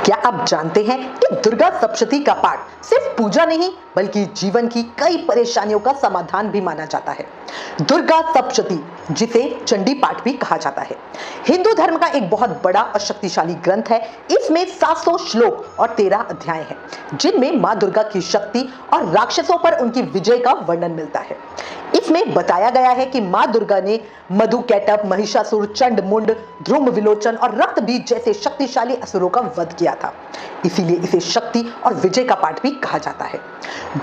क्या आप जानते हैं कि दुर्गा सप्तशती का पाठ सिर्फ पूजा नहीं बल्कि जीवन की कई परेशानियों का समाधान भी माना जाता है। दुर्गा सप्तशती, जिसे चंडी पाठ भी कहा जाता है, हिंदू धर्म का एक बहुत बड़ा और शक्तिशाली ग्रंथ है। इसमें 700 श्लोक और 13 अध्याय हैं, जिनमें मां दुर्गा की शक्ति और राक्षसों पर उनकी विजय का वर्णन मिलता है। इसमें बताया गया है कि मां दुर्गा ने मधुकैटभ, महिषासुर, चंड मुंड, ध्रुव विलोचन और रक्त बीज जैसे शक्तिशाली असुरों का वध किया था। इसीलिए इसे शक्ति और विजय का पाठ भी कहा जाता है।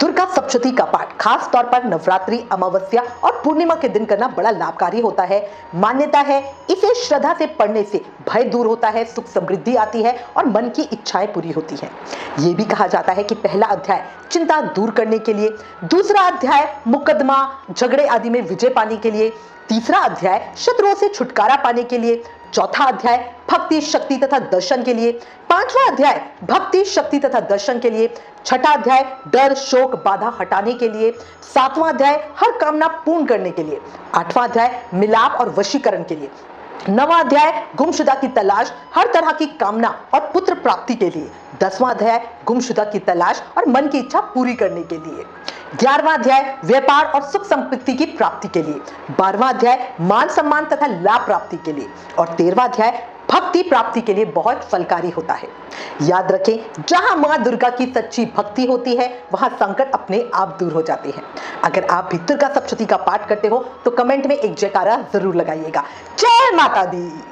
दुर्गा सप्तशती का पाठ खास तौर पर नवरात्रि, अमावस्या और पूर्णिमा के दिन करना बड़ा लाभकारी होता है। मान्यता है इसे श्रद्धा से पढ़ने से भय दूर होता है, सुख समृद्धि आती है और मन की इच्छाएं पूरी होती हैं। ये भी कहा जाता है कि पहला अध्याय चिंता दूर करने के लिए, दूसरा अध्याय मुकदमा झगड़े आदि में विजय पाने के लिए, तीसरा अध्याय शत्रुओं से छुटकारा पाने के लिए, चौथा अध्याय भक्ति, शक्ति तथा दर्शन के लिए, पांचवा अध्याय भक्ति, शक्ति तथा दर्शन के लिए, छठा अध्याय डर, शोक, बाधा हटाने के लिए, सातवां अध्याय हर कामना पूर्ण करने के लिए, आठवां अध्याय मिलाप और वशीकरण के लिए, नवा अध्याय गुमशुदा की तलाश, हर तरह की कामना और पुत्र प्राप्ति के लिए, 10वां अध्याय गुमशुदा की तलाश और मन की इच्छा पूरी करने के लिए, 11वां अध्याय व्यापार और सुख संपत्ति की प्राप्ति के लिए, 12वां अध्याय मान सम्मान तथा लाभ प्राप्ति के लिए और 13वां अध्याय भक्ति प्राप्ति के लिए बहुत फलकारी होता है। याद रखें, जहां मां दुर्गा की सच्ची भक्ति होती है वहां संकट अपने आप दूर हो जाते हैं। अगर आप भी दुर्गा सप्तशती का पाठ करते हो तो कमेंट में एक जयकारा जरूर लगाइएगा। जय माता दी।